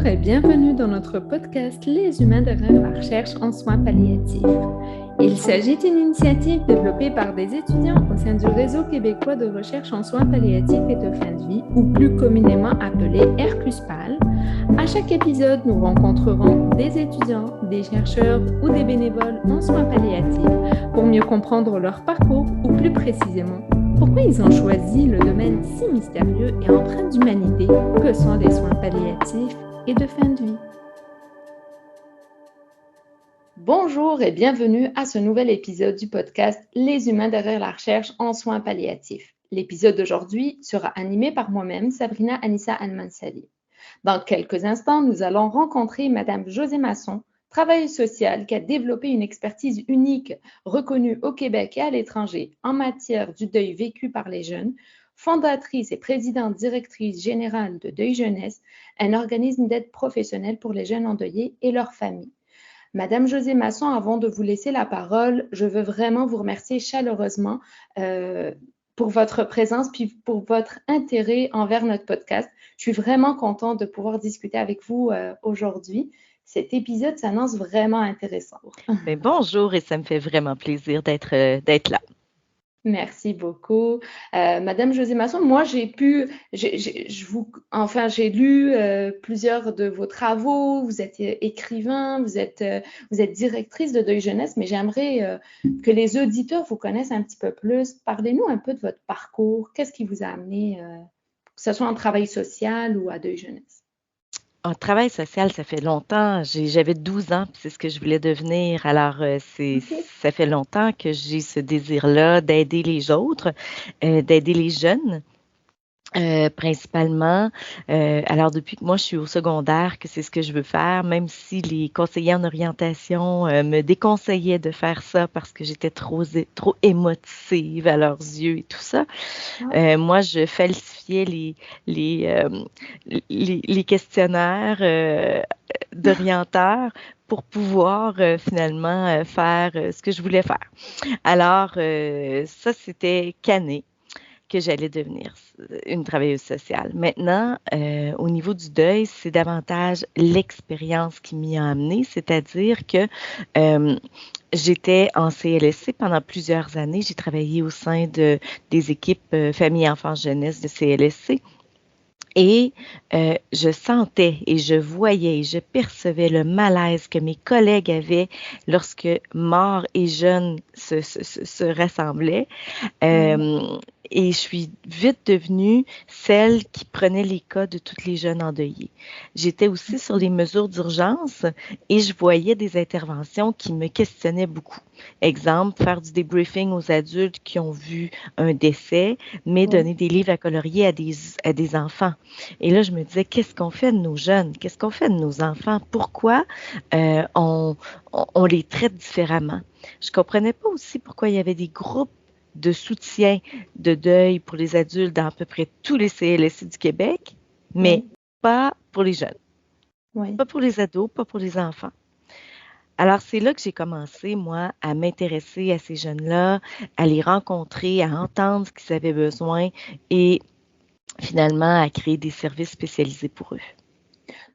Bonjour et bienvenue dans notre podcast Les humains derrière la recherche en soins palliatifs. Il s'agit d'une initiative développée par des étudiants au sein du Réseau québécois de recherche en soins palliatifs et de fin de vie, ou plus communément appelé RQSPAL. À chaque épisode, nous rencontrerons des étudiants, des chercheurs ou des bénévoles en soins palliatifs pour mieux comprendre leur parcours ou plus précisément pourquoi ils ont choisi le domaine si mystérieux et empreint d'humanité que sont les soins palliatifs et de fin de vie. Bonjour et bienvenue à ce nouvel épisode du podcast Les humains derrière la recherche en soins palliatifs. L'épisode d'aujourd'hui sera animé par moi-même, Sabrina Anissa Almansali. Dans quelques instants, nous allons rencontrer Madame Josée Masson, travailleuse sociale qui a développé une expertise unique reconnue au Québec et à l'étranger en matière du deuil vécu par les jeunes, fondatrice et présidente directrice générale de Deuil Jeunesse, un organisme d'aide professionnelle pour les jeunes endeuillés et leurs familles. Madame Josée Masson, avant de vous laisser la parole, je veux vraiment vous remercier chaleureusement pour votre présence puis pour votre intérêt envers notre podcast. Je suis vraiment contente de pouvoir discuter avec vous aujourd'hui. Cet épisode s'annonce vraiment intéressant. Mais bonjour et ça me fait vraiment plaisir d'être là. Merci beaucoup. Madame Josée Masson, moi j'ai lu plusieurs de vos travaux, vous êtes écrivain, vous êtes directrice de Deuil Jeunesse, mais j'aimerais que les auditeurs vous connaissent un petit peu plus. Parlez-nous un peu de votre parcours, qu'est-ce qui vous a amené, que ce soit en travail social ou à Deuil Jeunesse? En travail social, ça fait longtemps. J'avais 12 ans, puis c'est ce que je voulais devenir. Alors, ça fait longtemps que j'ai ce désir-là d'aider les autres, d'aider les jeunes. Principalement, alors depuis que moi je suis au secondaire, que c'est ce que je veux faire, même si les conseillers en orientation me déconseillaient de faire ça parce que j'étais trop émotive à leurs yeux et tout ça. Moi, je falsifiais les questionnaires d'orienteurs pour pouvoir finalement faire ce que je voulais faire. Alors, ça, c'était cané que j'allais devenir une travailleuse sociale. Maintenant, au niveau du deuil, c'est davantage l'expérience qui m'y a amenée, c'est-à-dire que j'étais en CLSC pendant plusieurs années. J'ai travaillé au sein des équipes famille, enfants, jeunesse de CLSC. Et je sentais et je voyais et je percevais le malaise que mes collègues avaient lorsque morts et jeunes se rassemblaient. Et je suis vite devenue celle qui prenait les cas de tous les jeunes endeuillés. J'étais aussi sur les mesures d'urgence et je voyais des interventions qui me questionnaient beaucoup. Exemple, faire du débriefing aux adultes qui ont vu un décès, mais donner des livres à colorier à des enfants. Et là, je me disais, qu'est-ce qu'on fait de nos jeunes? Qu'est-ce qu'on fait de nos enfants? Pourquoi on les traite différemment? Je comprenais pas aussi pourquoi il y avait des groupes de soutien de deuil pour les adultes dans à peu près tous les CLSC du Québec, mais pas pour les jeunes. Pas pour les ados, pas pour les enfants. Alors, c'est là que j'ai commencé, moi, à m'intéresser à ces jeunes-là, à les rencontrer, à entendre ce qu'ils avaient besoin et finalement à créer des services spécialisés pour eux.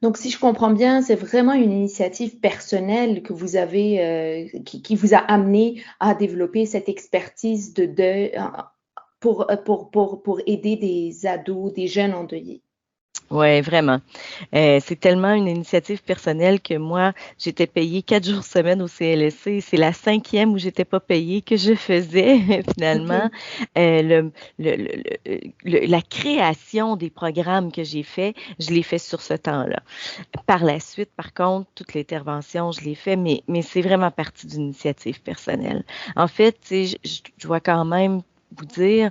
Donc, si je comprends bien, c'est vraiment une initiative personnelle que vous avez, qui vous a amené à développer cette expertise de deuil pour aider des ados, des jeunes endeuillés. Oui, vraiment. C'est tellement une initiative personnelle que moi, j'étais payée 4 jours semaine au CLSC. C'est la 5e où j'étais pas payée que je faisais finalement. La création des programmes que j'ai fait, je l'ai fait sur ce temps-là. Par la suite, par contre, toute l'intervention, je l'ai fait, mais c'est vraiment partie d'une initiative personnelle. En fait, je dois quand même vous dire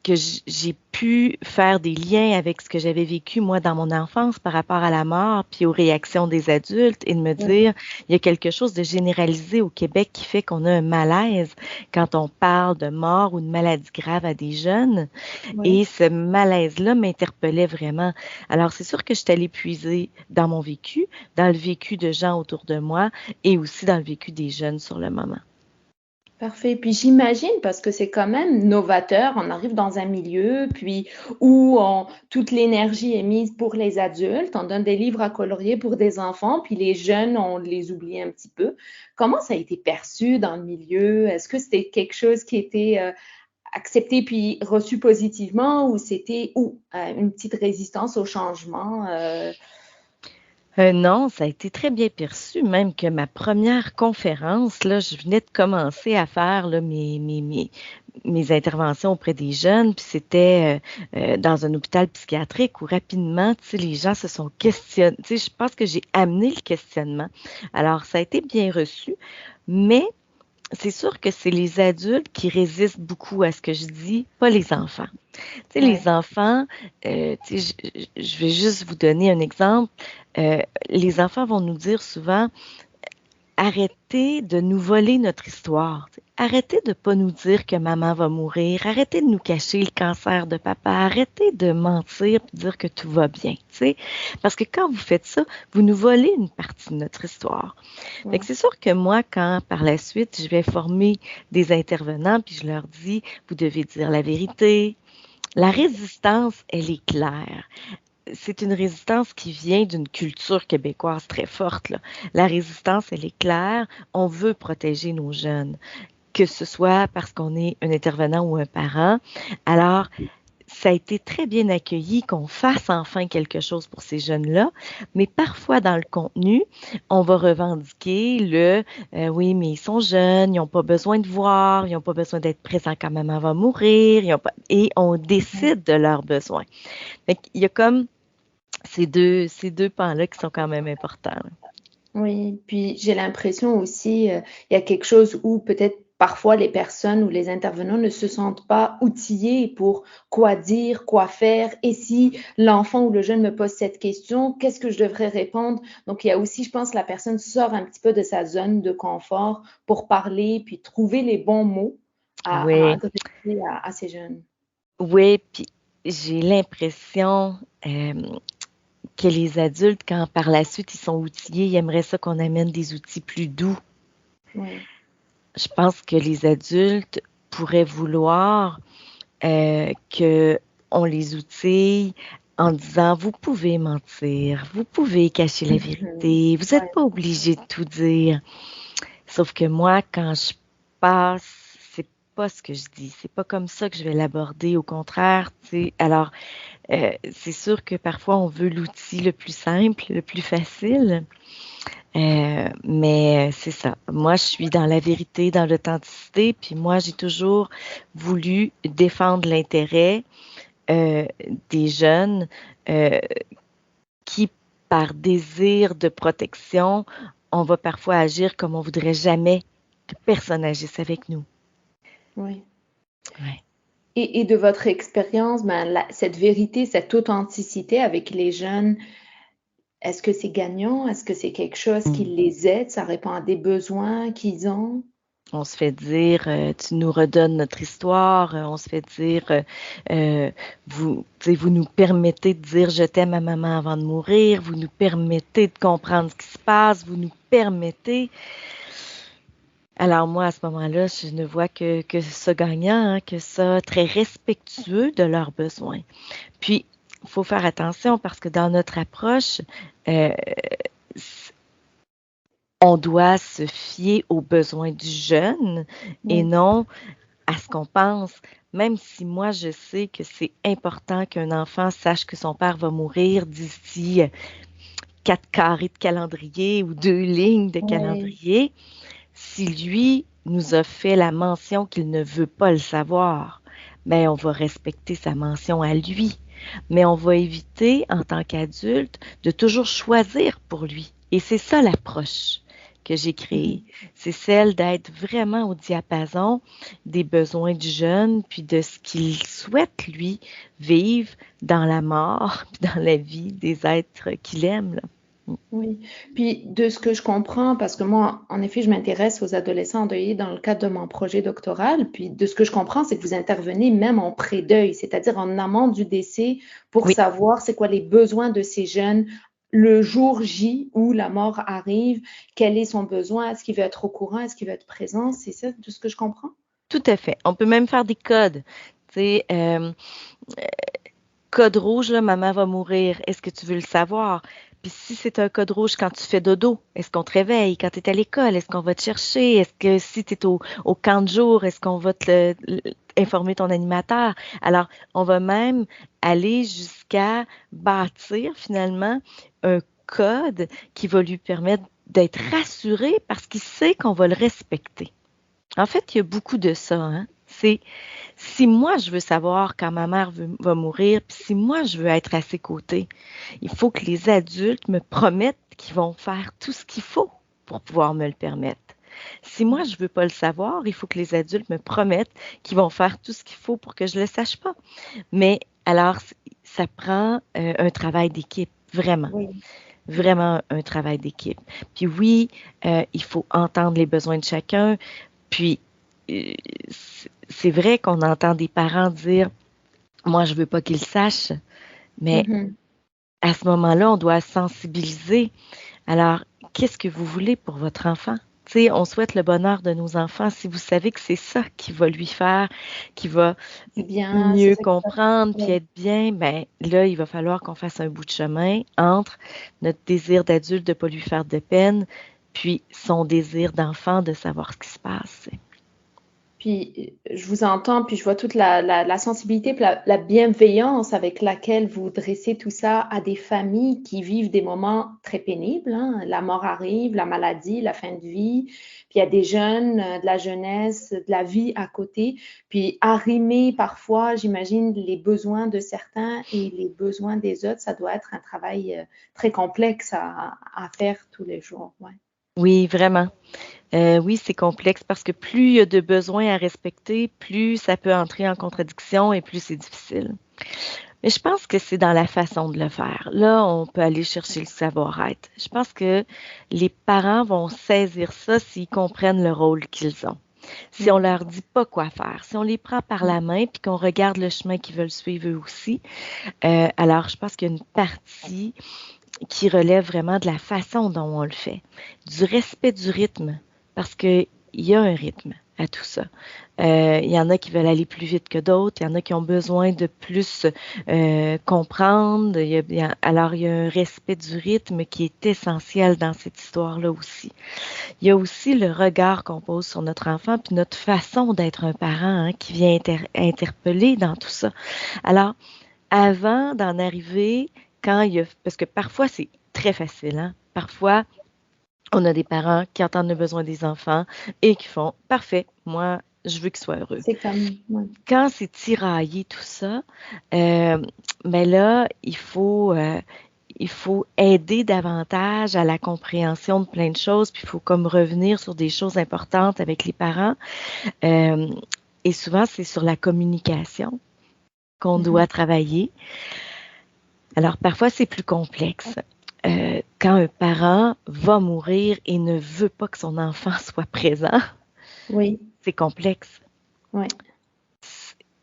que j'ai pu faire des liens avec ce que j'avais vécu, moi, dans mon enfance par rapport à la mort, puis aux réactions des adultes, et de me dire, il y a quelque chose de généralisé au Québec qui fait qu'on a un malaise quand on parle de mort ou de maladie grave à des jeunes. Et ce malaise-là m'interpellait vraiment. Alors, c'est sûr que je suis allée puiser dans mon vécu, dans le vécu de gens autour de moi, et aussi dans le vécu des jeunes sur le moment. Parfait. Puis j'imagine, parce que c'est quand même novateur, on arrive dans un milieu, puis où toute l'énergie est mise pour les adultes, on donne des livres à colorier pour des enfants, puis les jeunes, on les oublie un petit peu. Comment ça a été perçu dans le milieu? Est-ce que c'était quelque chose qui était accepté puis reçu positivement ou c'était une petite résistance au changement? Non, ça a été très bien perçu, même que ma première conférence, là, je venais de commencer à faire là, mes interventions auprès des jeunes, puis c'était dans un hôpital psychiatrique où rapidement, tu sais, les gens se sont questionnés. Tu sais, je pense que j'ai amené le questionnement. Alors, ça a été bien reçu, mais c'est sûr que c'est les adultes qui résistent beaucoup à ce que je dis, pas les enfants. Tu sais, Ouais. les enfants, tu sais, je vais juste vous donner un exemple. Les enfants vont nous dire souvent, arrêtez de nous voler notre histoire. Arrêtez de ne pas nous dire que maman va mourir. Arrêtez de nous cacher le cancer de papa. Arrêtez de mentir et de dire que tout va bien. T'sais. Parce que quand vous faites ça, vous nous volez une partie de notre histoire. Fait que c'est sûr que moi, quand par la suite, je vais former des intervenants, puis je leur dis, vous devez dire la vérité. La résistance, elle est claire. C'est une résistance qui vient d'une culture québécoise très forte, là. La résistance, elle est claire. On veut protéger nos jeunes, que ce soit parce qu'on est un intervenant ou un parent. Alors, ça a été très bien accueilli qu'on fasse enfin quelque chose pour ces jeunes-là, mais parfois dans le contenu, on va revendiquer oui, mais ils sont jeunes, ils n'ont pas besoin de voir, ils n'ont pas besoin d'être présents quand maman va mourir, et on décide de leurs besoins. Fait qu'il y a comme ces deux pans-là qui sont quand même importants. Là. Oui, puis j'ai l'impression aussi, il y a quelque chose où peut-être parfois les personnes ou les intervenants ne se sentent pas outillés pour quoi dire, quoi faire. Et si l'enfant ou le jeune me pose cette question, qu'est-ce que je devrais répondre? Donc il y a aussi, je pense, la personne sort un petit peu de sa zone de confort pour parler, puis trouver les bons mots à Oui, adresser à ces jeunes. oui, puis j'ai l'impression que les adultes, quand par la suite ils sont outillés, ils aimeraient ça qu'on amène des outils plus doux. Oui. Je pense que les adultes pourraient vouloir que on les outille en disant vous pouvez mentir, vous pouvez cacher la Mhm. vérité, vous n'êtes Ouais. pas obligé de tout dire. Sauf que moi, quand je passe, c'est pas ce que je dis, c'est pas comme ça que je vais l'aborder. Au contraire, tu sais. Alors, c'est sûr que parfois on veut l'outil le plus simple, le plus facile. Mais c'est ça. Moi, je suis dans la vérité, dans l'authenticité, puis moi, j'ai toujours voulu défendre l'intérêt euh, des jeunes euh, qui, par désir de protection, on va parfois agir comme on voudrait jamais que personne agisse avec nous. Oui. Ouais. Et de votre expérience, ben, cette vérité, cette authenticité avec les jeunes, est-ce que c'est gagnant? Est-ce que c'est quelque chose qui les aide? Ça répond à des besoins qu'ils ont? On se fait dire, tu nous redonnes notre histoire. On se fait dire, vous nous permettez de dire je t'aime à maman avant de mourir. Vous nous permettez de comprendre ce qui se passe. Vous nous permettez. Alors moi, à ce moment-là, je ne vois que ça gagnant, hein, que ça très respectueux de leurs besoins. Puis, il faut faire attention parce que dans notre approche, euh, on doit se fier aux besoins du jeune et Oui. non à ce qu'on pense. Même si moi, je sais que c'est important qu'un enfant sache que son père va mourir d'ici 4 carrés de calendrier ou 2 lignes de Oui. calendrier, si lui nous a fait la mention qu'il ne veut pas le savoir, ben on va respecter sa mention à lui. Mais on va éviter, en tant qu'adulte, de toujours choisir pour lui. Et c'est ça l'approche que j'ai créée. Mhm. C'est celle d'être vraiment au diapason des besoins du jeune, puis de ce qu'il souhaite, lui, vivre dans la mort, puis dans la vie des êtres qu'il aime. Là. Oui. Puis de ce que je comprends, parce que moi, en effet, je m'intéresse aux adolescents endeuillés dans le cadre de mon projet doctoral. Puis de ce que je comprends, c'est que vous intervenez même en pré-deuil, c'est-à-dire en amont du décès pour Oui, savoir c'est quoi les besoins de ces jeunes le jour J où la mort arrive, quel est son besoin? Est-ce qu'il veut être au courant? Est-ce qu'il veut être présent? C'est ça de ce que je comprends? Tout à fait. On peut même faire des codes. Tu sais, code rouge, là, maman va mourir. Est-ce que tu veux le savoir? Puis si c'est un code rouge quand tu fais dodo, est-ce qu'on te réveille? Quand tu es à l'école, est-ce qu'on va te chercher? Est-ce que si tu es au camp de jour, est-ce qu'on va informer ton animateur? Alors, on va même aller jusqu'à bâtir finalement un code qui va lui permettre d'être rassuré parce qu'il sait qu'on va le respecter. En fait, il y a beaucoup de ça, hein? C'est si moi je veux savoir quand ma mère va mourir, puis si moi je veux être à ses côtés, il faut que les adultes me promettent qu'ils vont faire tout ce qu'il faut pour pouvoir me le permettre. Si moi je veux pas le savoir, il faut que les adultes me promettent qu'ils vont faire tout ce qu'il faut pour que je le sache pas. Mais alors, ça prend un travail d'équipe, vraiment. Oui. Vraiment un travail d'équipe. Puis oui, il faut entendre les besoins de chacun. Puis, c'est vrai qu'on entend des parents dire, moi, je veux pas qu'ils sachent, mais à ce moment-là, on doit sensibiliser. Alors, qu'est-ce que vous voulez pour votre enfant? Tu sais, on souhaite le bonheur de nos enfants. Si vous savez que c'est ça qui va lui faire, qui va Bien, mieux comprendre puis oui. être bien, ben là, il va falloir qu'on fasse un bout de chemin entre notre désir d'adulte de ne pas lui faire de peine, puis son désir d'enfant de savoir ce qui se passe. Puis je vous entends, puis je vois toute la sensibilité, puis la bienveillance avec laquelle vous dressez tout ça à des familles qui vivent des moments très pénibles, hein. La mort arrive, la maladie, la fin de vie, puis il y a des jeunes, de la jeunesse, de la vie à côté, puis arrimer parfois, j'imagine, les besoins de certains et les besoins des autres, ça doit être un travail très complexe à faire tous les jours. Ouais. Oui, vraiment. Oui, c'est complexe parce que plus il y a de besoins à respecter, plus ça peut entrer en contradiction et plus c'est difficile. Mais je pense que c'est dans la façon de le faire. Là, on peut aller chercher le savoir-être. Je pense que les parents vont saisir ça s'ils comprennent le rôle qu'ils ont. Si on leur dit pas quoi faire, si on les prend par la main puis qu'on regarde le chemin qu'ils veulent suivre eux aussi, alors je pense qu'il y a une partie qui relève vraiment de la façon dont on le fait, du respect du rythme, parce qu'il y a un rythme à tout ça. Il y en a qui veulent aller plus vite que d'autres, il y en a qui ont besoin de plus comprendre. Alors, il y a un respect du rythme qui est essentiel dans cette histoire-là aussi. Il y a aussi le regard qu'on pose sur notre enfant, puis notre façon d'être un parent qui vient interpeller dans tout ça. Alors, avant d'en arriver, parce que parfois c'est très facile, hein? Parfois, on a des parents qui entendent le besoin des enfants et qui font parfait, moi, je veux qu'ils soient heureux. C'est comme, ouais. Quand c'est tiraillé tout ça, mais là, il faut aider davantage à la compréhension de plein de choses, puis il faut comme revenir sur des choses importantes avec les parents. Et souvent, c'est sur la communication qu'on doit travailler. Alors, parfois, c'est plus complexe. Quand un parent va mourir et ne veut pas que son enfant soit présent, oui. C'est complexe. Oui.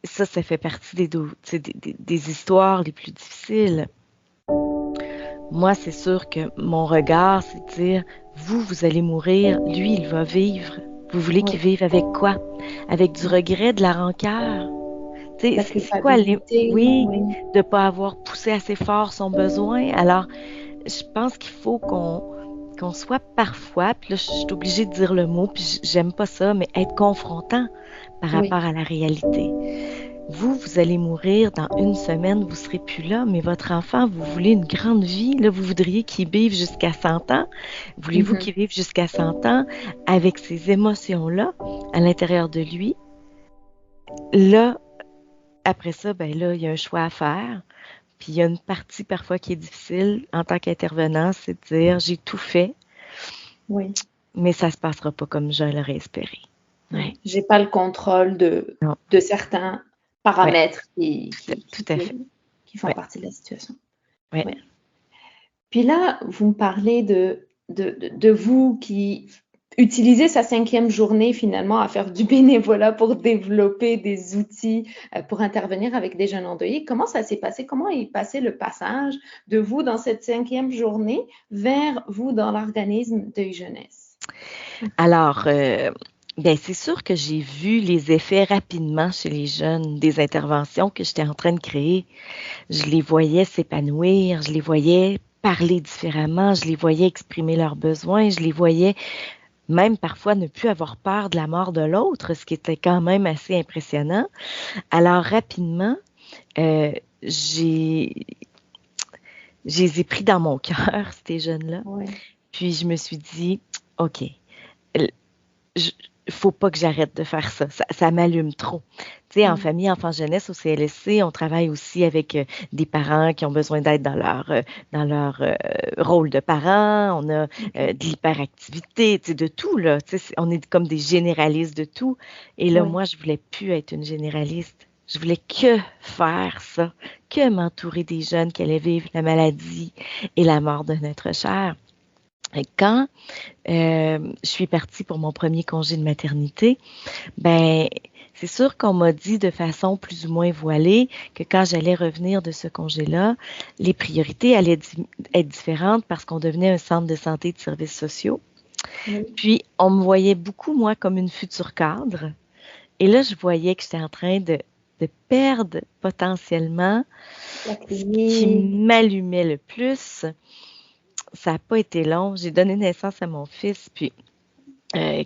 Ça fait partie des histoires les plus difficiles. Moi, c'est sûr que mon regard, c'est de dire, vous allez mourir, lui, il va vivre. Vous voulez qu'il vive avec quoi? Avec du regret, de la rancœur? C'est quoi oui, de ne pas avoir poussé assez fort son besoin. Alors, je pense qu'il faut qu'on soit parfois, puis là, je suis obligée de dire le mot, puis j'aime pas ça, mais être confrontant par rapport à la réalité. Vous allez mourir dans 1 semaine, vous serez plus là, mais votre enfant, vous voulez une grande vie, là, vous voudriez qu'il vive jusqu'à 100 ans. Voulez-vous qu'il vive jusqu'à 100 ans avec ces émotions-là à l'intérieur de lui? Là, après ça, ben là, il y a un choix à faire. Puis il y a une partie parfois qui est difficile en tant qu'intervenant, c'est de dire j'ai tout fait, mais ça se passera pas comme je l'aurais espéré. Ouais. J'ai pas le contrôle de certains paramètres qui font partie de la situation. Ouais. Puis là, vous me parlez de vous qui utiliser sa 5e journée finalement à faire du bénévolat pour développer des outils pour intervenir avec des jeunes endeuillés. Comment ça s'est passé? Comment est passé le passage de vous dans cette 5e journée vers vous dans l'organisme Deuil Jeunesse? Alors, ben c'est sûr que j'ai vu les effets rapidement chez les jeunes des interventions que j'étais en train de créer. Je les voyais s'épanouir, je les voyais parler différemment, je les voyais exprimer leurs besoins, je les voyais même parfois ne plus avoir peur de la mort de l'autre, ce qui était quand même assez impressionnant. Alors rapidement, euh, j'ai, je les ai pris dans mon cœur, ces jeunes-là. Ouais. Puis je me suis dit, OK, il faut pas que j'arrête de faire ça. Ça m'allume trop. Tu sais, en famille, enfants, jeunesse, au CLSC, on travaille aussi avec des parents qui ont besoin d'aide dans leur rôle de parents. On a de l'hyperactivité, tu sais, de tout, là. Tu sais, on est comme des généralistes de tout. Et là, Ouais. moi, je voulais plus être une généraliste. Je voulais que faire ça, que m'entourer des jeunes qui allaient vivre la maladie et la mort de notre cher. Et quand je suis partie pour mon premier congé de maternité, ben c'est sûr qu'on m'a dit de façon plus ou moins voilée que quand j'allais revenir de ce congé-là, les priorités allaient être différentes parce qu'on devenait un centre de santé et de services sociaux. Oui. Puis, on me voyait beaucoup, moi, comme une future cadre. Et là, je voyais que j'étais en train de perdre potentiellement La ce qui clinique. m'allumait le plus. Ça n'a pas été long. J'ai donné naissance à mon fils, puis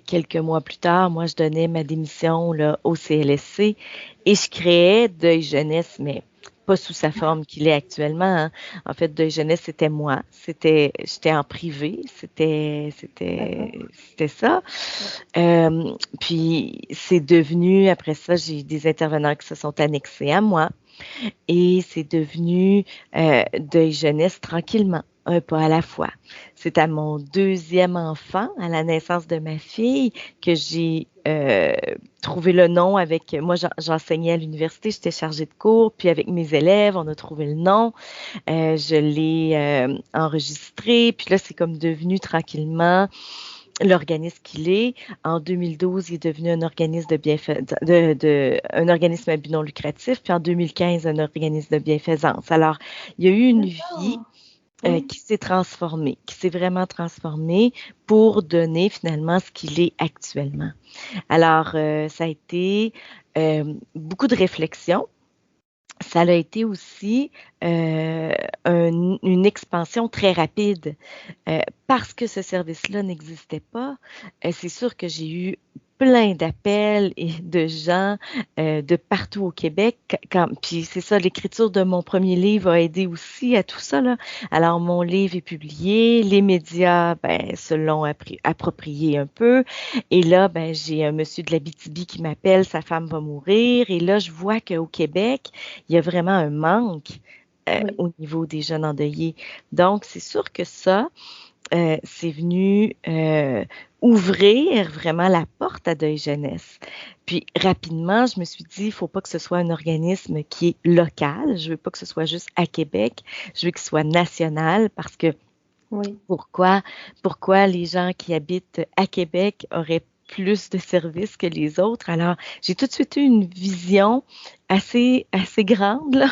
quelques mois plus tard, moi, je donnais ma démission là, au CLSC et je créais Deuil Jeunesse, mais pas sous sa forme qu'il est actuellement. Hein. En fait, Deuil Jeunesse, c'était moi. J'étais en privé. C'était ça. Puis, c'est devenu, après ça, j'ai des intervenants qui se sont annexés à moi. Et c'est devenu Deuil Jeunesse tranquillement, un pas à la fois. C'est à mon 2e enfant, à la naissance de ma fille, que j'ai trouvé le nom avec... Moi, j'enseignais à l'université, j'étais chargée de cours, puis avec mes élèves, on a trouvé le nom. Je l'ai enregistré, puis là, c'est comme devenu tranquillement l'organisme qu'il est. En 2012, il est devenu un organisme un organisme à but non lucratif, puis en 2015, un organisme de bienfaisance. Alors, il y a eu une vie Oui. qui s'est transformée, qui s'est vraiment transformée pour donner finalement ce qu'il est actuellement. Alors, ça a été beaucoup de réflexion. Ça a été aussi une expansion très rapide. Parce que ce service-là n'existait pas, c'est sûr que j'ai eu plein d'appels et de gens de partout au Québec. Puis c'est ça, l'écriture de mon premier livre a aidé aussi à tout ça. Là. Alors, mon livre est publié, les médias se l'ont approprié un peu. Et là, j'ai un monsieur de l'Abitibi qui m'appelle, sa femme va mourir. Et là, je vois qu'au Québec, il y a vraiment un manque au niveau des jeunes endeuillés. Donc, c'est sûr que ça, c'est venu ouvrir vraiment la porte à Deuil Jeunesse. Puis rapidement, je me suis dit, il ne faut pas que ce soit un organisme qui est local. Je ne veux pas que ce soit juste à Québec. Je veux qu'il soit national parce que pourquoi les gens qui habitent à Québec auraient plus de services que les autres. Alors, j'ai tout de suite eu une vision assez grande là,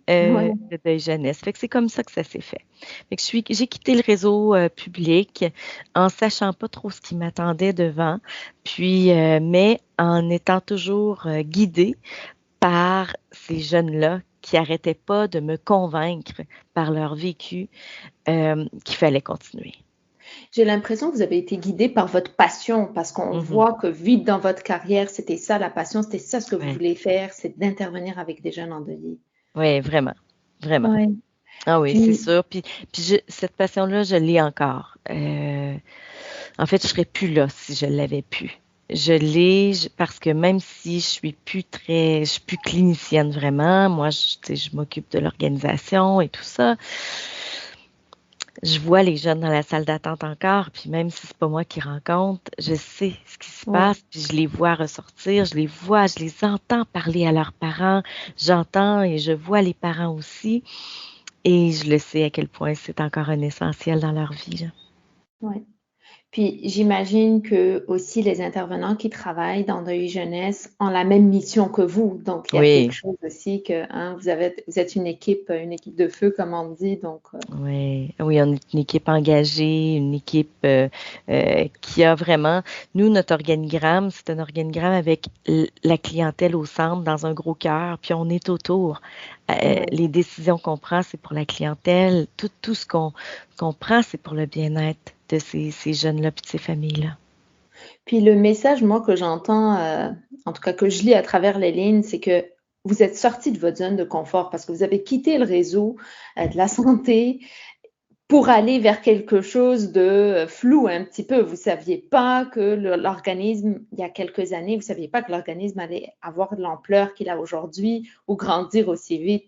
de Deuil Jeunesse. Fait que c'est comme ça que ça s'est fait. Fait que j'ai quitté le réseau public en sachant pas trop ce qui m'attendait devant, puis mais en étant toujours guidée par ces jeunes-là qui n'arrêtaient pas de me convaincre par leur vécu qu'il fallait continuer. J'ai l'impression que vous avez été guidée par votre passion parce qu'on voit que vite dans votre carrière, c'était ça la passion, c'était ça ce que vous voulez faire, c'est d'intervenir avec des jeunes endeuillés. Oui, vraiment, vraiment. Ouais. Ah oui, Puis, c'est sûr. Puis cette passion-là, je l'ai encore. En fait, je serais plus là si je l'avais pu. Je l'ai parce que même si je suis plus clinicienne vraiment, moi, je m'occupe de l'organisation et tout ça. Je vois les jeunes dans la salle d'attente encore, puis même si c'est pas moi qui rencontre, je sais ce qui se passe, puis je les vois ressortir, je les entends parler à leurs parents, j'entends et je vois les parents aussi, et je le sais à quel point c'est encore un essentiel dans leur vie. Ouais. Puis j'imagine que aussi les intervenants qui travaillent dans Deuil Jeunesse ont la même mission que vous. Donc il y a quelque Oui, chose aussi que vous êtes une équipe de feu, comme on dit. Donc oui, oui, on est une équipe engagée, une équipe qui a vraiment, nous, notre organigramme, c'est un organigramme avec la clientèle au centre dans un gros cœur, puis on est autour. ouais. Les décisions qu'on prend, c'est pour la clientèle. Tout ce qu'on prend, c'est pour le bien-être de ces jeunes-là, puis de ces familles-là. Puis le message, moi, que j'entends, en tout cas que je lis à travers les lignes, c'est que vous êtes sorti de votre zone de confort parce que vous avez quitté le réseau de la santé pour aller vers quelque chose de flou un petit peu. Vous ne saviez pas que l'organisme, il y a quelques années, vous ne saviez pas que l'organisme allait avoir de l'ampleur qu'il a aujourd'hui ou grandir aussi vite.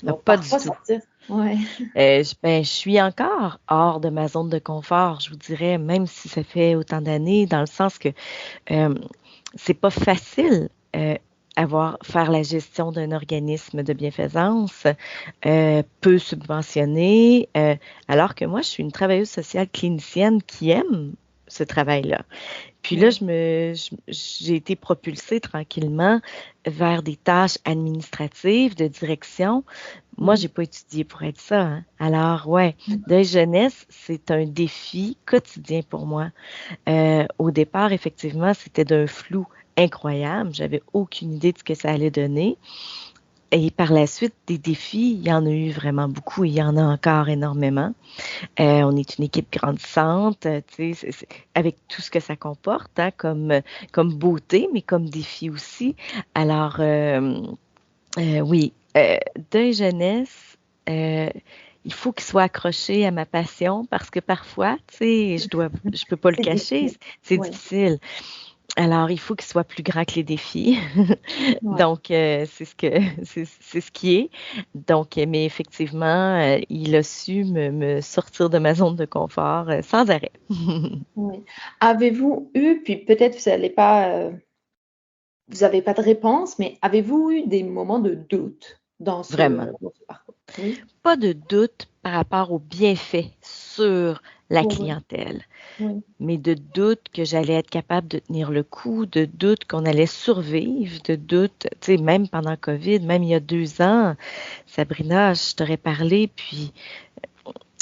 Donc Pas du parfois tout. sortir, ouais, Je suis encore hors de ma zone de confort, je vous dirais, même si ça fait autant d'années, dans le sens que euh, c'est pas facile faire la gestion d'un organisme de bienfaisance peu subventionné, alors que moi, je suis une travailleuse sociale clinicienne qui aime ce travail-là. Puis là, ouais, j'ai été propulsée tranquillement vers des tâches administratives de direction. Moi, mm, j'ai pas étudié pour être ça, hein. Alors, ouais, de jeunesse, c'est un défi quotidien pour moi. Au départ, effectivement, c'était d'un flou incroyable. J'avais aucune idée de ce que ça allait donner. Et par la suite, des défis, il y en a eu vraiment beaucoup. Il y en a encore énormément. On est une équipe grandissante, tu sais, avec tout ce que ça comporte, hein, comme beauté, mais comme défi aussi. Alors, oui, d'un jeunesse, euh, il faut qu'il soit accroché à ma passion parce que parfois, tu sais, je peux pas le c'est cacher, difficile. c'est Oui, difficile. Alors, il faut qu'il soit plus grand que les défis. ouais. Donc, c'est ce qui est. Donc, mais effectivement, il a su me sortir de ma zone de confort sans arrêt. Oui. Avez-vous eu, puis peut-être vous n'allez pas, vous n'avez pas de réponse, mais avez-vous eu des moments de doute Vraiment. dans ce parcours? Oui, Pas de doute par rapport aux bienfaits sur la oui, clientèle, oui, mais de doute que j'allais être capable de tenir le coup, de doute qu'on allait survivre, de doute, tu sais, même pendant COVID, même il y a 2 ans, Sabrina, je t'aurais parlé, puis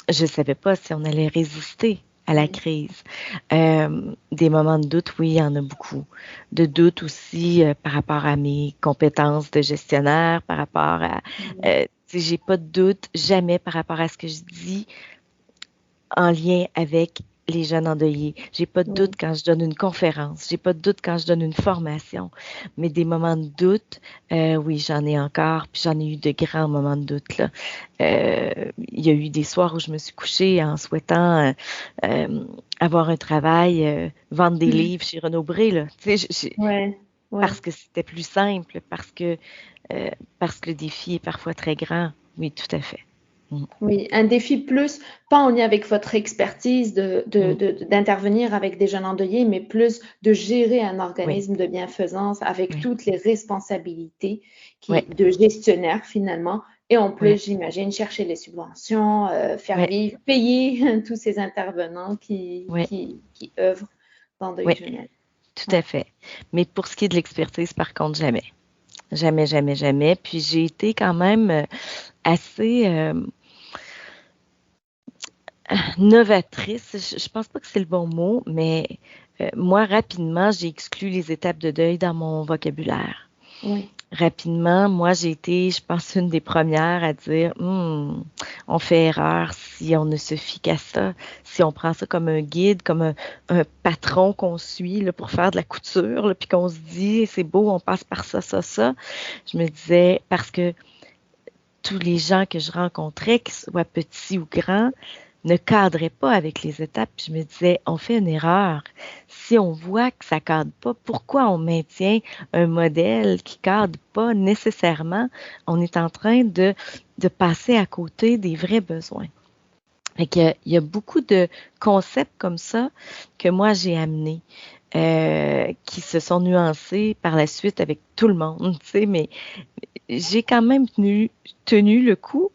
je ne savais pas si on allait résister à la oui, crise. Des moments de doute, oui, il y en a beaucoup. De doute aussi par rapport à mes compétences de gestionnaire, par rapport à... oui, tu sais, j'ai pas de doute jamais par rapport à ce que je dis en lien avec les jeunes endeuillés. J'ai pas de doute oui, quand je donne une conférence. J'ai pas de doute quand je donne une formation. Mais des moments de doute, oui, j'en ai encore. Puis j'en ai eu de grands moments de doute là. Il y a eu des soirs où je me suis couchée en souhaitant avoir un travail, vendre des livres chez Renaud Bré là. Tu sais, ouais, parce ouais. que c'était plus simple, euh, parce que le défi est parfois très grand. Oui, tout à fait. Mm. Oui, un défi plus, pas en lien avec votre expertise Mm. d'intervenir avec des jeunes endeuillés, mais plus de gérer un Oui, organisme de bienfaisance avec oui, toutes les responsabilités oui, de gestionnaire finalement. Et en oui, plus, j'imagine, chercher les subventions, faire oui, vivre, payer tous ces intervenants oui, qui œuvrent dans Deuil oui. Jeunesse. Tout à Ouais. fait. Mais pour ce qui est de l'expertise, par contre, jamais. Jamais, jamais, jamais. Puis j'ai été quand même assez novatrice. Je pense pas que c'est le bon mot, mais moi, rapidement, j'ai exclu les étapes de deuil dans mon vocabulaire. Oui, Rapidement, moi, j'ai été, je pense, une des premières à dire, on fait erreur si on ne se fie qu'à ça, si on prend ça comme un guide, comme un patron qu'on suit là, pour faire de la couture, là, puis qu'on se dit, c'est beau, on passe par ça, ça, ça. Je me disais, parce que tous les gens que je rencontrais, qu'ils soient petits ou grands, ne cadraient pas avec les étapes. Puis je me disais, on fait une erreur. Si on voit que ça cadre pas, pourquoi on maintient un modèle qui cadre pas nécessairement? On est en train de passer à côté des vrais besoins. Fait que, il y a beaucoup de concepts comme ça que moi j'ai amenés, qui se sont nuancés par la suite avec tout le monde, tu sais, mais j'ai quand même tenu le coup,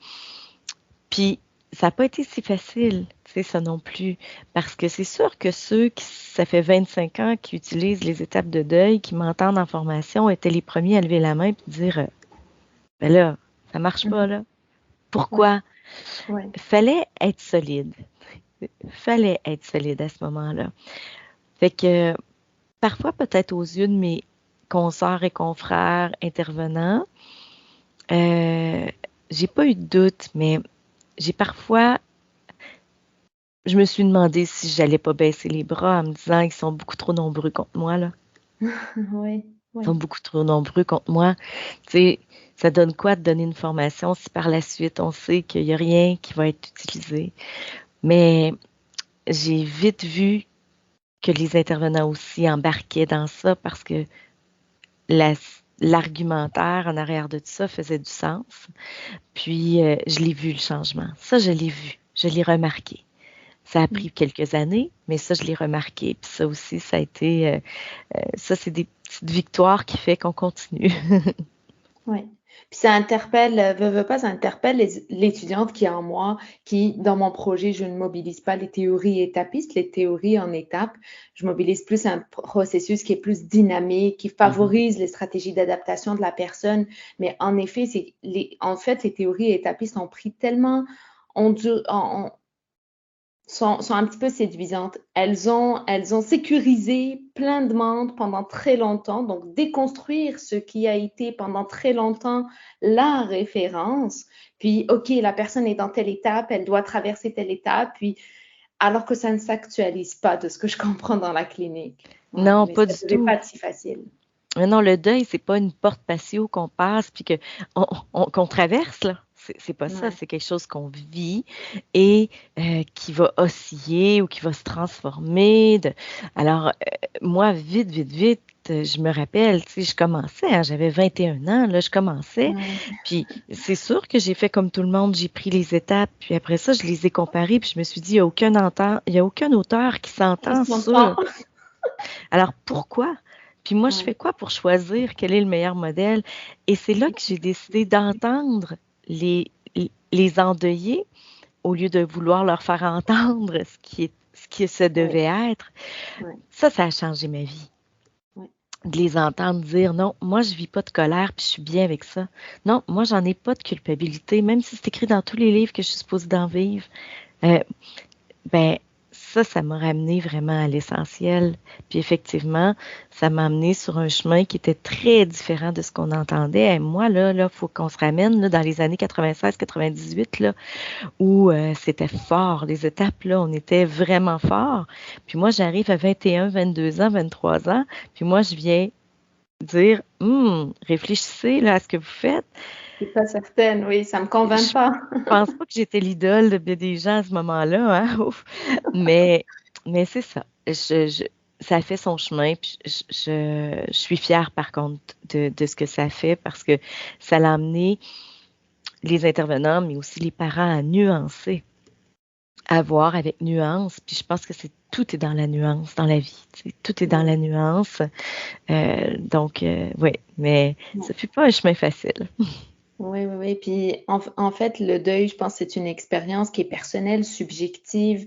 puis ça n'a pas été si facile. sais, ça non plus. Parce que c'est sûr que ça fait 25 ans qui utilisent les étapes de deuil, qui m'entendent en formation, étaient les premiers à lever la main et dire, ben là, ça marche pas, là. Ouais, Pourquoi? ouais. Fallait être solide. Fallait être solide à ce moment-là. Fait que parfois, peut-être aux yeux de mes consoeurs et confrères intervenants, euh, j'ai pas eu de doute, mais j'ai parfois, je me suis demandé si j'allais pas baisser les bras en me disant qu'ils sont beaucoup trop nombreux contre moi, là. Oui, Ils sont oui. beaucoup trop nombreux contre moi. Tu sais, ça donne quoi de donner une formation si par la suite on sait qu'il n'y a rien qui va être utilisé? Mais j'ai vite vu que les intervenants aussi embarquaient dans ça parce que la- l'argumentaire en arrière de tout ça faisait du sens. Puis, je l'ai vu, le changement. Ça, je l'ai vu. Je l'ai remarqué. Ça a Mm. pris quelques années, mais ça, je l'ai remarqué. Puis ça aussi, ça a été... ça, c'est des petites victoires qui fait qu'on continue. Ouais. Puis ça interpelle, veut pas, ça interpelle l'étudiante qui est en moi, qui, dans mon projet, je ne mobilise pas les théories étapistes, les théories en étapes. Je mobilise plus un processus qui est plus dynamique, qui Mhm. favorise les stratégies d'adaptation de la personne. Mais en effet, en fait, les théories étapistes ont pris tellement, ont dû, sont un petit peu séduisantes. Elles ont sécurisé plein de demandes pendant très longtemps, donc déconstruire ce qui a été pendant très longtemps la référence, puis OK, la personne est dans telle étape, elle doit traverser telle étape, puis alors que ça ne s'actualise pas de ce que je comprends dans la clinique. Ouais, Non, mais pas ça du ne devait tout. pas être si facile. Mais non, le deuil, c'est pas une porte patio qu'on passe puis qu'on traverse, là. C'est pas ça, Ouais. c'est quelque chose qu'on vit et qui va osciller ou qui va se transformer. Alors, moi, vite, vite, vite, je me rappelle, tu sais, je commençais, hein, j'avais 21 ans, là, je commençais. Ouais. Puis, c'est sûr que j'ai fait comme tout le monde, j'ai pris les étapes, puis après ça, je les ai comparées, puis je me suis dit, il y a aucun auteur qui Qui s'entend s'entend. sur. Alors pourquoi? Puis moi, je Ouais. fais quoi pour choisir quel est le meilleur modèle? Et c'est là que j'ai décidé d'entendre les endeuillés au lieu de vouloir leur faire entendre ce qui se Ouais. devait être. Ouais. Ça a changé ma vie. Ouais. De les entendre dire non, moi je vis pas de colère puis je suis bien avec ça. Non, moi j'en ai pas de culpabilité, même si c'est écrit dans tous les livres que je suis supposée d'en vivre. Euh, Ben, ça m'a ramené vraiment à l'essentiel. Puis effectivement, ça m'a amené sur un chemin qui était très différent de ce qu'on entendait. Et moi, faut qu'on se ramène là, dans les années 96-98, là, où c'était fort. Les étapes, là, on était vraiment fort. Puis moi, j'arrive à 21, 22 ans, 23 ans. Puis moi, je viens dire, réfléchissez là, à ce que vous faites. Je suis pas certaine, oui, ça me convainc Je pas. pense pas que j'étais l'idole de bien des gens à ce moment-là, hein, ouf. Mais, mais c'est ça. Ça a fait son chemin, puis je suis fière par contre de ce que ça a fait parce que ça l'a amené les intervenants, mais aussi les parents à nuancer, à voir avec nuance. Puis je pense que tout est dans la nuance dans la vie. Tu sais, tout est dans Ouais. la nuance. Donc, oui, mais Ouais. ce fut pas un chemin facile. Oui, oui, oui. Puis en fait, le deuil, je pense que c'est une expérience qui est personnelle, subjective.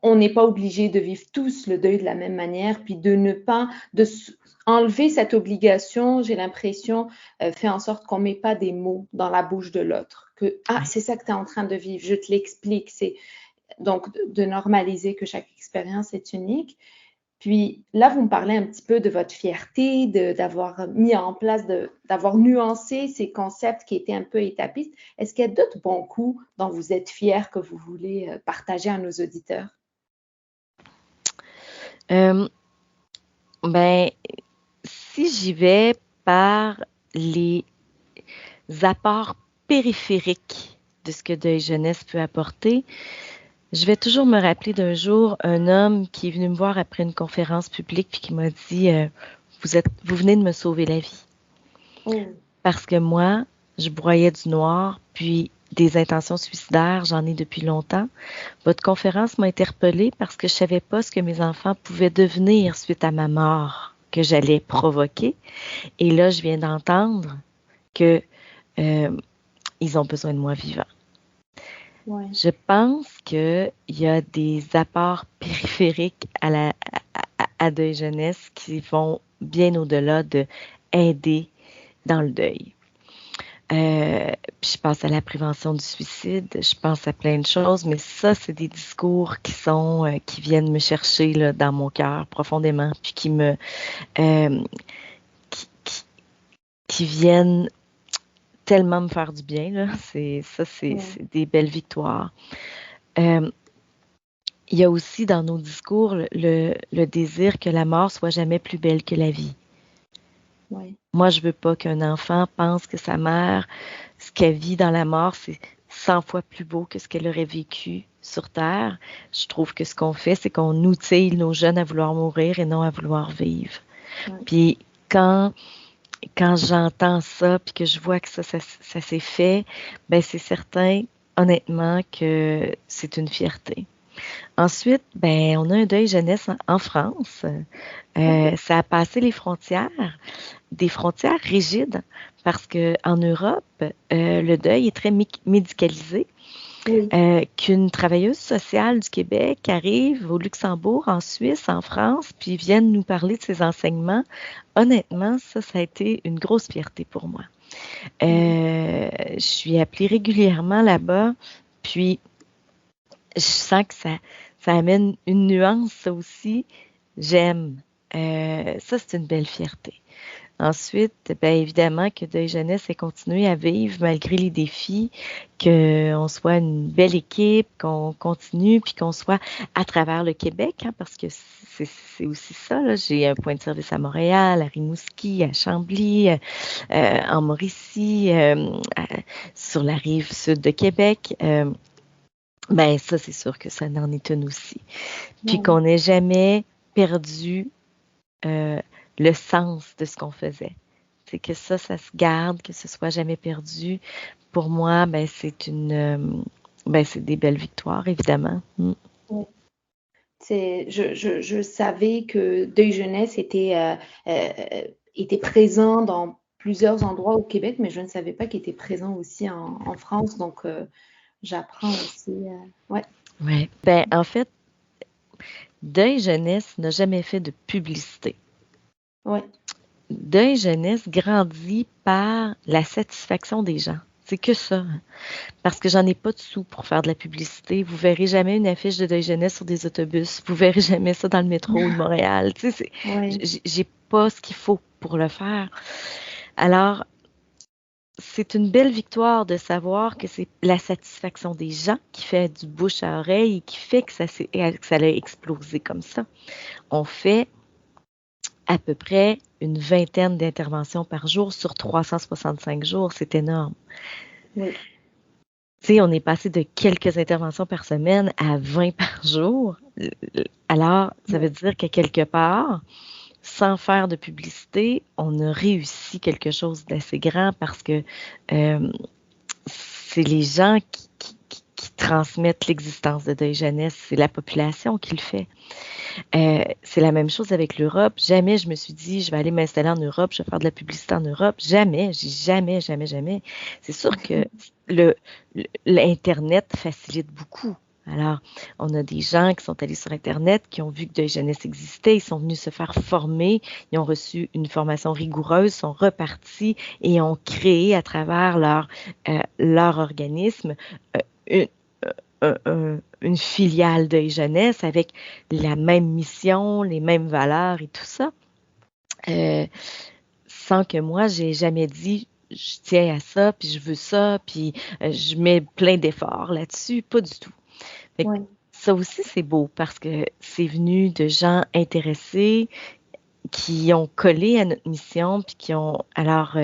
On n'est pas obligé de vivre tous le deuil de la même manière, puis de ne pas, enlever cette obligation, j'ai l'impression, fait en sorte qu'on ne met pas des mots dans la bouche de l'autre. Que, ah, Ouais. c'est ça que tu es en train de vivre, je te l'explique. Donc, de normaliser que chaque expérience est unique. Puis là, vous me parlez un petit peu de votre fierté, d'avoir mis en place, d'avoir nuancé ces concepts qui étaient un peu étapistes. Est-ce qu'il y a d'autres bons coups dont vous êtes fiers que vous voulez partager à nos auditeurs? Euh, ben, si j'y vais par les apports périphériques de ce que Deuil Jeunesse peut apporter, je vais toujours me rappeler d'un jour un homme qui est venu me voir après une conférence publique puis qui m'a dit vous venez de me sauver la vie. Oh, Parce que moi, je broyais du noir, puis des intentions suicidaires, j'en ai depuis longtemps. Votre conférence m'a interpellée parce que je savais pas ce que mes enfants pouvaient devenir suite à ma mort que j'allais provoquer. Et là, je viens d'entendre que ils ont besoin de moi vivant. Ouais. Je pense qu'il y a des apports périphériques à Deuil Jeunesse qui vont bien au-delà de aider dans le deuil. Puis je pense à la prévention du suicide, je pense à plein de choses, mais ça, c'est des discours qui viennent me chercher là, dans mon cœur profondément, puis euh, qui, qui viennent tellement me faire du bien, là. C'est des belles victoires. Il y a aussi dans nos discours le désir que la mort soit jamais plus belle que la vie. Ouais. Moi, je veux pas qu'un enfant pense que sa mère, ce qu'elle vit dans la mort, c'est 100 fois plus beau que ce qu'elle aurait vécu sur Terre. Je trouve que ce qu'on fait, c'est qu'on outille nos jeunes à vouloir mourir et non à vouloir vivre. Ouais. Puis quand j'entends ça, puis que je vois que ça s'est fait, ben c'est certain, honnêtement, que c'est une fierté. Ensuite, ben on a un deuil jeunesse en France. Ça a passé les frontières, des frontières rigides, parce que en Europe, le deuil est très médicalisé. Oui. Qu'une travailleuse sociale du Québec arrive au Luxembourg, en Suisse, en France, puis vienne nous parler de ses enseignements. Honnêtement, ça a été une grosse fierté pour moi. Je suis appelée régulièrement là-bas, puis je sens que ça amène une nuance, ça aussi. J'aime. Ça, c'est une belle fierté. Ensuite, bien évidemment que Deuil Jeunesse ait continué à vivre malgré les défis, qu'on soit une belle équipe, qu'on continue, puis qu'on soit à travers le Québec, hein, parce que c'est aussi ça. Là. J'ai un point de service à Montréal, à Rimouski, à Chambly, en Mauricie, sur la rive sud de Québec. Ben ça, c'est sûr que ça n'en est une aussi. Puis qu'on n'ait jamais perdu le sens de ce qu'on faisait. C'est que ça se garde, que ce soit jamais perdu. Pour moi, ben c'est des belles victoires, évidemment. Ouais. Je savais que Deuil Jeunesse était présent dans plusieurs endroits au Québec, mais je ne savais pas qu'il était présent aussi en France. Donc, j'apprends aussi. Ouais. Ouais. Ben, en fait, Deuil Jeunesse n'a jamais fait de publicité. Ouais. Deuil Jeunesse grandit par la satisfaction des gens. C'est que ça. Hein. Parce que j'en ai pas de sous pour faire de la publicité. Vous verrez jamais une affiche de Deuil Jeunesse sur des autobus. Vous verrez jamais ça dans le métro de Montréal. Tu sais, Ouais. j'ai pas ce qu'il faut pour le faire. Alors, c'est une belle victoire de savoir que c'est la satisfaction des gens qui fait du bouche à oreille et qui fait que ça a explosé comme ça. On fait à peu près une vingtaine d'interventions par jour sur 365 jours. C'est énorme. Oui. Tu sais, on est passé de quelques interventions par semaine à 20 par jour. Alors, ça veut dire qu'à quelque part, sans faire de publicité, on a réussi quelque chose d'assez grand parce que c'est les gens qui transmettent l'existence de Deuil Jeunesse, c'est la population qui le fait. C'est la même chose avec l'Europe. Jamais je me suis dit, je vais aller m'installer en Europe, je vais faire de la publicité en Europe. Jamais, j'ai jamais, jamais, jamais. C'est sûr que l'Internet facilite beaucoup. Alors, on a des gens qui sont allés sur Internet, qui ont vu que Deuil Jeunesse existait, ils sont venus se faire former, ils ont reçu une formation rigoureuse, sont repartis et ont créé à travers leur organisme une, une filiale Deuil Jeunesse avec la même mission, les mêmes valeurs et tout ça. Sans que moi, j'ai jamais dit je tiens à ça, puis je veux ça, puis je mets plein d'efforts là-dessus. Pas du tout. Fait que ça aussi, c'est beau parce que c'est venu de gens intéressés qui ont collé à notre mission, puis qui ont... Alors,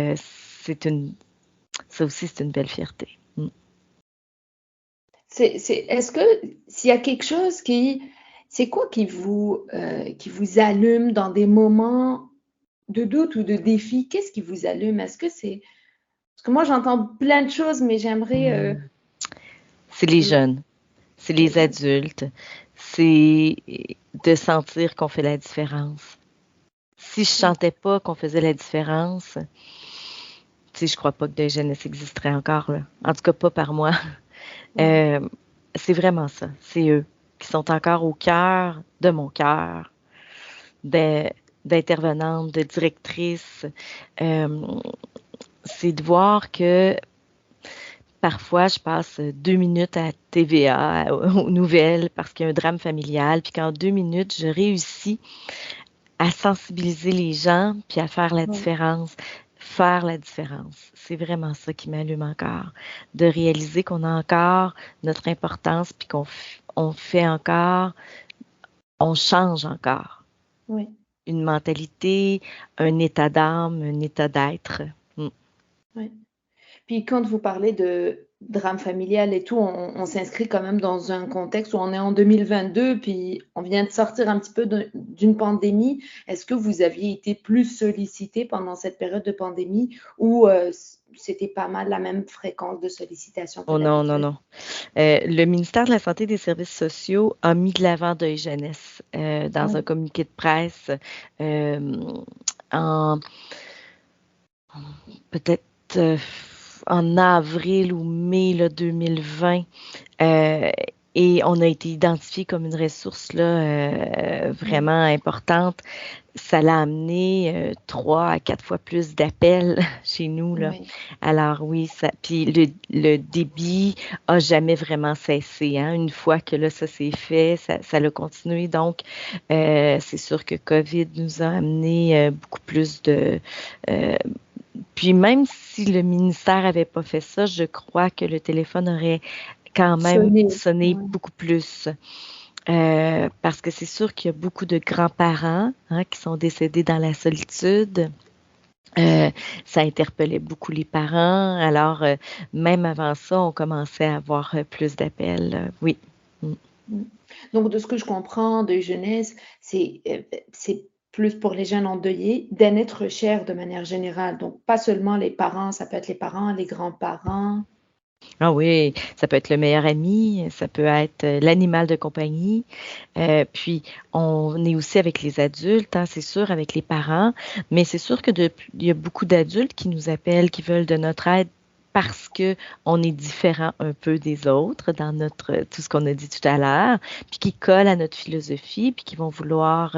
ça aussi, c'est une belle fierté. Est-ce que s'il y a quelque chose c'est quoi qui vous allume dans des moments de doute ou de défi? Qu'est-ce qui vous allume? Est-ce que c'est... Parce que moi, j'entends plein de choses, mais j'aimerais... C'est les jeunes, c'est les adultes, c'est de sentir qu'on fait la différence. Si je sentais pas qu'on faisait la différence, tu sais, je crois pas que Deuil Jeunesse existerait encore, là. En tout cas, pas par moi. Ouais. C'est vraiment ça. C'est eux qui sont encore au cœur de mon cœur, de- d'intervenante, de directrice. Euh, c'est de voir que parfois, je passe 2 minutes à TVA, aux nouvelles, parce qu'il y a un drame familial, puis qu'en 2 minutes, je réussis à sensibiliser les gens, puis à faire la Ouais. différence. Faire la différence. C'est vraiment ça qui m'allume encore. De réaliser qu'on a encore notre importance, puis on fait encore, on change encore. Ouais. Une mentalité, un état d'âme, un état d'être. Mm. Ouais. Puis quand vous parlez de drame familial et tout, on s'inscrit quand même dans un contexte où on est en 2022, puis on vient de sortir un petit peu d'une pandémie. Est-ce que vous aviez été plus sollicité pendant cette période de pandémie ou c'était pas mal la même fréquence de sollicitation que Oh non, non, d'habitude? non. Le ministère de la Santé et des Services sociaux a mis de l'avant Deuil Jeunesse dans un Oui, communiqué de presse euh, en peut-être en avril ou mai là, 2020. Euh, et on a été identifié comme une ressource là, oui, vraiment importante. Ça l'a amené 3 à 4 fois plus d'appels chez nous, là. oui, Alors oui, ça, puis le débit a jamais vraiment cessé, hein. Une fois que là, ça s'est fait, ça l'a continué. Donc, c'est sûr que COVID nous a amené beaucoup plus de... euh, puis même si le ministère avait pas fait ça, je crois que le téléphone aurait quand même sonné. sonné Oui, beaucoup plus. Parce que c'est sûr qu'il y a beaucoup de grands-parents hein, qui sont décédés dans la solitude. Euh, Ça interpellait beaucoup les parents. Alors, même avant ça, on commençait à avoir plus d'appels. Oui. Mm. mm. Donc de ce que je comprends de jeunesse, c'est plus pour les jeunes endeuillés d'un être cher de manière générale. Donc pas seulement les parents, ça peut être les parents, les grands-parents. Ah oui, ça peut être le meilleur ami, ça peut être l'animal de compagnie. Puis, on est aussi avec les adultes, hein, c'est sûr, avec les parents, mais c'est sûr que il y a beaucoup d'adultes qui nous appellent, qui veulent de notre aide parce que on est différent un peu des autres dans notre tout ce qu'on a dit tout à l'heure, puis qui collent à notre philosophie, puis qui vont vouloir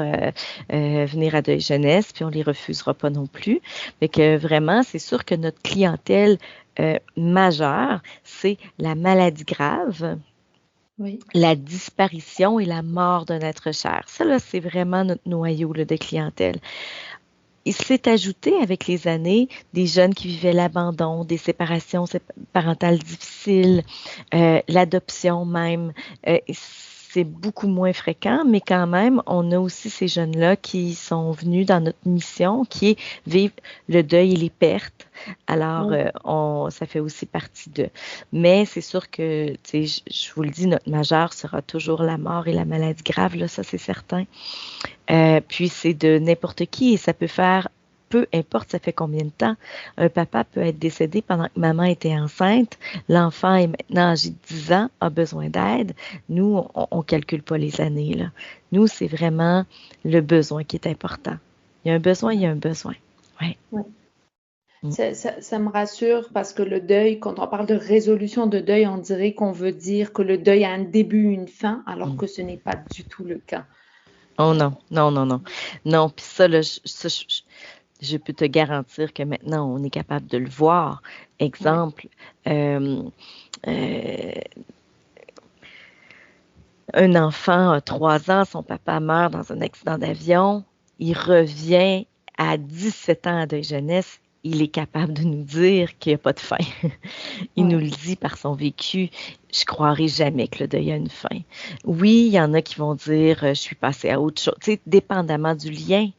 venir à Deuil Jeunesse, puis on les refusera pas non plus. Mais que vraiment, c'est sûr que notre clientèle majeure, c'est la maladie grave, Oui, la disparition et la mort d'un être cher. Ça, là, c'est vraiment notre noyau là, de clientèle. Il s'est ajouté avec les années des jeunes qui vivaient l'abandon, des séparations parentales difficiles, l'adoption même. C'est beaucoup moins fréquent, mais quand même, on a aussi ces jeunes-là qui sont venus dans notre mission, qui est vivre le deuil et les pertes. Alors, oui, ça fait aussi partie de. Mais c'est sûr que, tu sais, je vous le dis, notre majeur sera toujours la mort et la maladie grave, là, ça c'est certain. Puis c'est de n'importe qui et ça peut faire, peu importe ça fait combien de temps. Un papa peut être décédé pendant que maman était enceinte. L'enfant est maintenant âgé de 10 ans, a besoin d'aide. Nous, on calcule pas les années, là. Nous, c'est vraiment le besoin qui est important. Il y a un besoin, il y a un besoin. Ouais. oui. Mm. Ça me rassure parce que le deuil, quand on parle de résolution de deuil, on dirait qu'on veut dire que le deuil a un début, une fin, alors Mm. que ce n'est pas du tout le cas. Oh Euh, non, non, non, non. Non, puis ça, là, je peux te garantir que maintenant, on est capable de le voir. ouais, Exemple, euh, euh, un enfant a 3 ans, son papa meurt dans un accident d'avion, il revient à 17 ans de jeunesse, il est capable de nous dire qu'il n'y a pas de fin. Il nous ouais, le dit par son vécu. Je croirais jamais que le deuil a une fin. Oui, il y en a qui vont dire je suis passé à autre chose, tu sais, dépendamment du lien.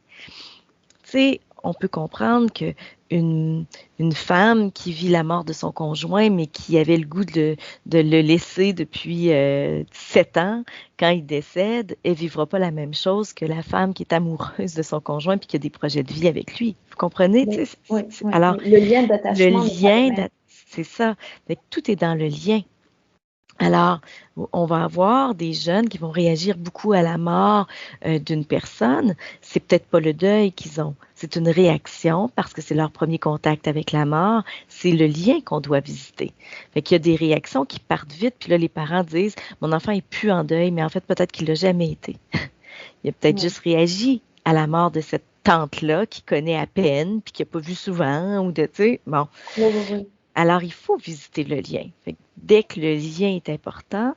Tu sais, on peut comprendre que une, une femme qui vit la mort de son conjoint, mais qui avait le goût de le laisser depuis 7 ans, quand il décède, elle vivra pas la même chose que la femme qui est amoureuse de son conjoint puis qui a des projets de vie avec lui. Vous comprenez? Tu oui, sais, oui, oui, alors, oui. Le lien le d'attachement n'est pas le lien, même. c'est ça. Fait que tout est dans le lien. Alors, on va avoir des jeunes qui vont réagir beaucoup à la mort d'une personne. C'est peut-être pas le deuil qu'ils ont, c'est une réaction parce que c'est leur premier contact avec la mort. C'est le lien qu'on doit visiter. Fait qu'il y a des réactions qui partent vite, puis là, les parents disent, mon enfant est plus en deuil, mais en fait, peut-être qu'il l'a jamais été. Il a peut-être Ouais. juste réagi à la mort de cette tante-là qu'il connaît à peine, puis qu'il n'a pas vu souvent, ou de, tu sais, bon. Oui, oui, oui. Alors, il faut visiter le lien. Fait que dès que le lien est important,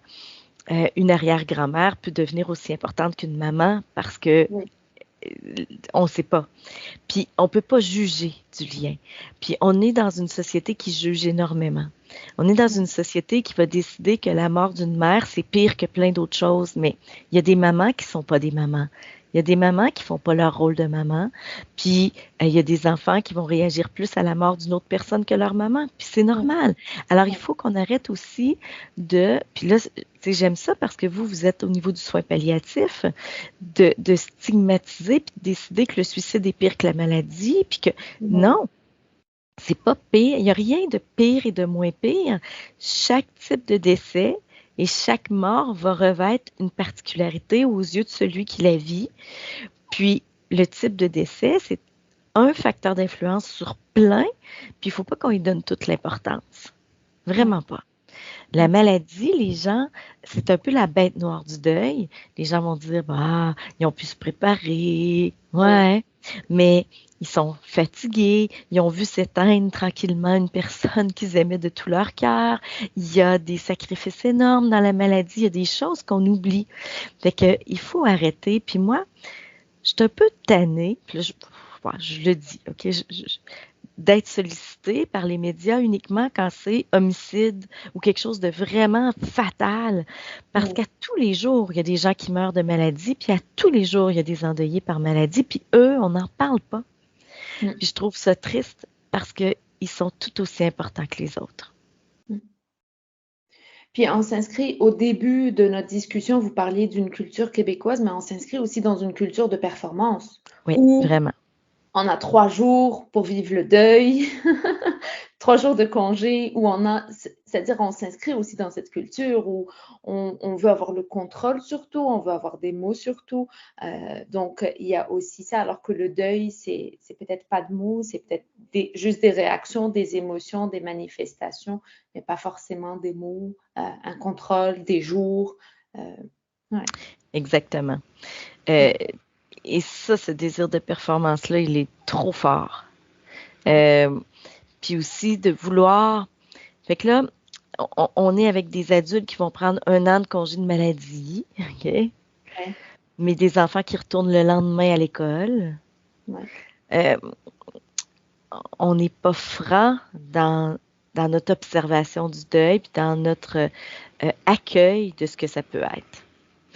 une arrière-grand-mère peut devenir aussi importante qu'une maman parce que Oui. on ne sait pas. Puis on peut pas juger du lien. Puis on est dans une société qui juge énormément. On est dans une société qui va décider que la mort d'une mère, c'est pire que plein d'autres choses, mais il y a des mamans qui sont pas des mamans. Il y a des mamans qui font pas leur rôle de maman, puis il y a des enfants qui vont réagir plus à la mort d'une autre personne que leur maman, puis c'est Oui. normal. Alors il Oui. faut qu'on arrête aussi puis là, tu sais, j'aime ça parce que vous êtes au niveau du soin palliatif, de stigmatiser puis de décider que le suicide est pire que la maladie, puis que Oui. non, c'est pas pire. Il n'y a rien de pire et de moins pire. Chaque type de décès et chaque mort va revêtre une particularité aux yeux de celui qui la vit. Puis, le type de décès, c'est un facteur d'influence sur plein, puis il ne faut pas qu'on y donne toute l'importance. Oui. Vraiment pas. La maladie, les gens, c'est un peu la bête noire du deuil. Les gens vont dire, bah, ils ont pu se préparer, Oui. ouais, mais ils sont fatigués, ils ont vu s'éteindre tranquillement une personne qu'ils aimaient de tout leur cœur. Il y a des sacrifices énormes dans la maladie, il y a des choses qu'on oublie. Fait que il faut arrêter. Puis moi, je suis un peu tannée, puis là, je le dis, OK, d'être sollicité par les médias uniquement quand c'est homicide ou quelque chose de vraiment fatal. Parce Oui. qu'à tous les jours, il y a des gens qui meurent de maladie, puis à tous les jours, il y a des endeuillés par maladie, puis eux, on n'en parle pas. Mm. Puis je trouve ça triste parce qu'ils sont tout aussi importants que les autres. Mm. Puis on s'inscrit au début de notre discussion, vous parliez d'une culture québécoise, mais on s'inscrit aussi dans une culture de performance Oui, où vraiment. on a 3 jours pour vivre le deuil, 3 jours de congé, où c'est-à-dire on s'inscrit aussi dans cette culture où on veut avoir le contrôle sur tout, on veut avoir des mots sur tout. Donc, il y a aussi ça, alors que le deuil, c'est peut-être pas de mots, c'est peut-être juste des réactions, des émotions, des manifestations, mais pas forcément des mots, un contrôle, des jours. Ouais. Exactement. Euh, et ça, ce désir de performance-là, il est trop fort. Euh, Puis aussi de vouloir. Fait que là, on est avec des adultes qui vont prendre 1 an de congé de maladie, OK? Ouais. Mais des enfants qui retournent le lendemain à l'école. Ouais. Euh, on n'est pas franc dans notre observation du deuil, puis dans notre accueil de ce que ça peut être.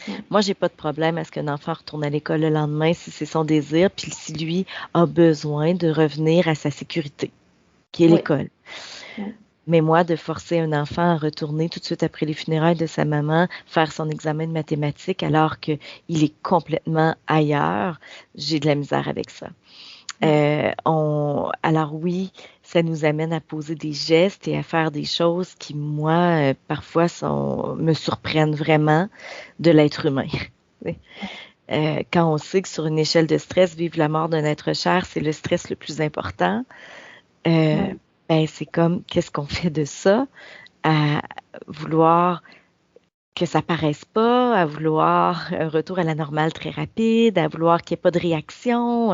Ouais. Moi, j'ai pas de problème à ce qu'un enfant retourne à l'école le lendemain si c'est son désir, puis si lui a besoin de revenir à sa sécurité, qui est Ouais. l'école. Ouais. Mais moi, de forcer un enfant à retourner tout de suite après les funérailles de sa maman, faire son examen de mathématiques alors qu'il est complètement ailleurs, j'ai de la misère avec ça. Alors oui, ça nous amène à poser des gestes et à faire des choses qui, moi, parfois me surprennent vraiment de l'être humain. Quand on sait que sur une échelle de stress, vivre la mort d'un être cher, c'est le stress le plus important, Ouais. ben c'est comme, qu'est-ce qu'on fait de ça? À vouloir que ça paraisse pas, à vouloir un retour à la normale très rapide, à vouloir qu'il n'y ait pas de réaction,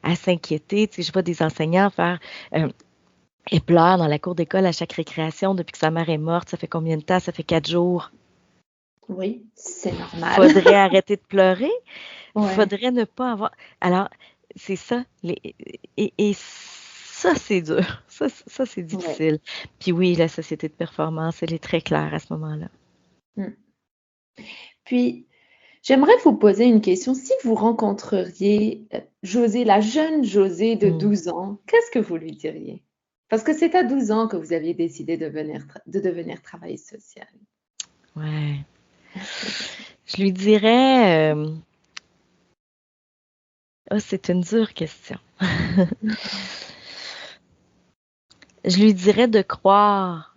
à s'inquiéter. Tu sais, je vois des enseignants faire et pleurent dans la cour d'école à chaque récréation depuis que sa mère est morte. Ça fait combien de temps? Ça fait 4 jours. Oui, c'est normal. Faudrait arrêter de pleurer. Ouais. Faudrait ne pas avoir. Alors, c'est ça. Et ça, c'est dur. Ça, c'est Ouais. difficile. Puis oui, la société de performance, elle est très claire à ce moment-là. Mm. Puis, j'aimerais vous poser une question. Si vous rencontreriez José, la jeune José de Mm. 12 ans, qu'est-ce que vous lui diriez? Parce que c'est à 12 ans que vous aviez décidé de devenir travailleuse sociale. Ouais. Je lui dirais, oh, c'est une dure question. Je lui dirais de croire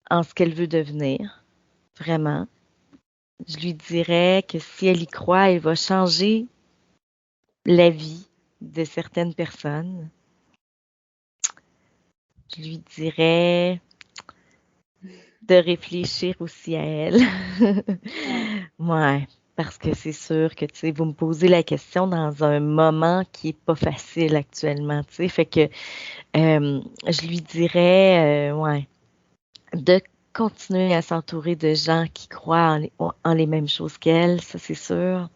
en ce qu'elle veut devenir, vraiment. Je lui dirais que si elle y croit, elle va changer la vie de certaines personnes. Je lui dirais de réfléchir aussi à elle. Ouais, parce que c'est sûr que, tu sais, vous me posez la question dans un moment qui est pas facile actuellement, tu sais, fait que je lui dirais, ouais, de continuer à s'entourer de gens qui croient en les mêmes choses qu'elle, ça c'est sûr,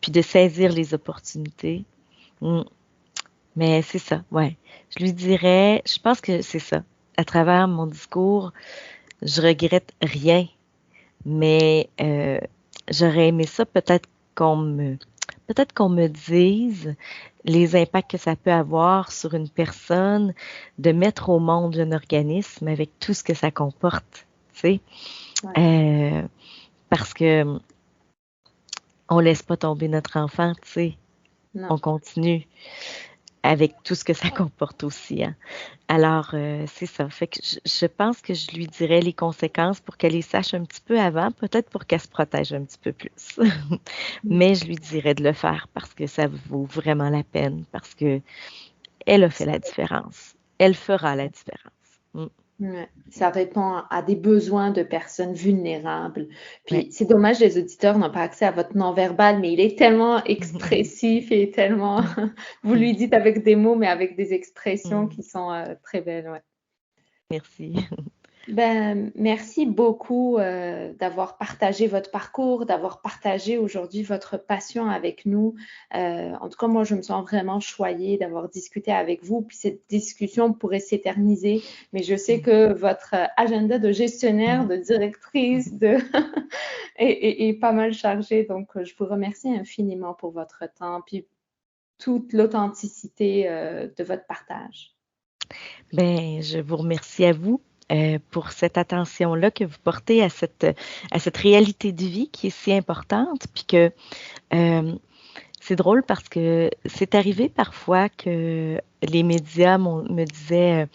puis de saisir les opportunités. Mm. Mais c'est ça, ouais. Je lui dirais, je pense que c'est ça. À travers mon discours, je regrette rien, mais j'aurais aimé ça peut-être qu'on me dise les impacts que ça peut avoir sur une personne de mettre au monde un organisme avec tout ce que ça comporte, tu sais. Ouais. Parce que on laisse pas tomber notre enfant, tu sais. On continue avec tout ce que ça comporte aussi, hein. Alors, c'est ça. Fait que je pense que je lui dirais les conséquences pour qu'elle les sache un petit peu avant, peut-être pour qu'elle se protège un petit peu plus. Mais je lui dirais de le faire parce que ça vaut vraiment la peine, parce que elle a fait la différence. Elle fera la différence. Ouais, ça répond à des besoins de personnes vulnérables. Puis Ouais. c'est dommage, les auditeurs n'ont pas accès à votre non-verbal, mais il est tellement expressif et tellement... Vous lui dites avec des mots, mais avec des expressions qui sont très belles. Ouais. Merci. Ben, merci beaucoup d'avoir partagé votre parcours, d'avoir partagé aujourd'hui votre passion avec nous. En tout cas, moi, je me sens vraiment choyée d'avoir discuté avec vous. Puis cette discussion pourrait s'éterniser, mais je sais que votre agenda de gestionnaire, de directrice, est pas mal chargé. Donc, je vous remercie infiniment pour votre temps, puis toute l'authenticité de votre partage. Ben, je vous remercie à vous pour cette attention-là que vous portez à cette réalité de vie qui est si importante, puis que c'est drôle parce que c'est arrivé parfois que les médias me disaient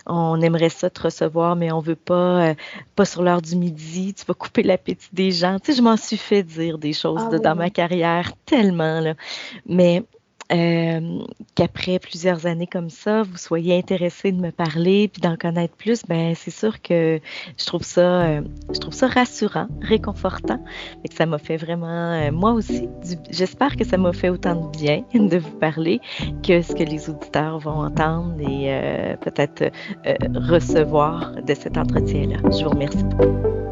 on aimerait ça te recevoir, mais on veut pas sur l'heure du midi, tu vas couper l'appétit des gens. Tu sais, je m'en suis fait dire des choses dans ma carrière tellement, là. Mais qu'après plusieurs années comme ça, vous soyez intéressé de me parler puis d'en connaître plus, ben c'est sûr que je trouve ça rassurant, réconfortant, et que ça m'a fait vraiment, moi aussi, j'espère que ça m'a fait autant de bien de vous parler que ce que les auditeurs vont entendre et peut-être recevoir de cet entretien-là. Je vous remercie beaucoup.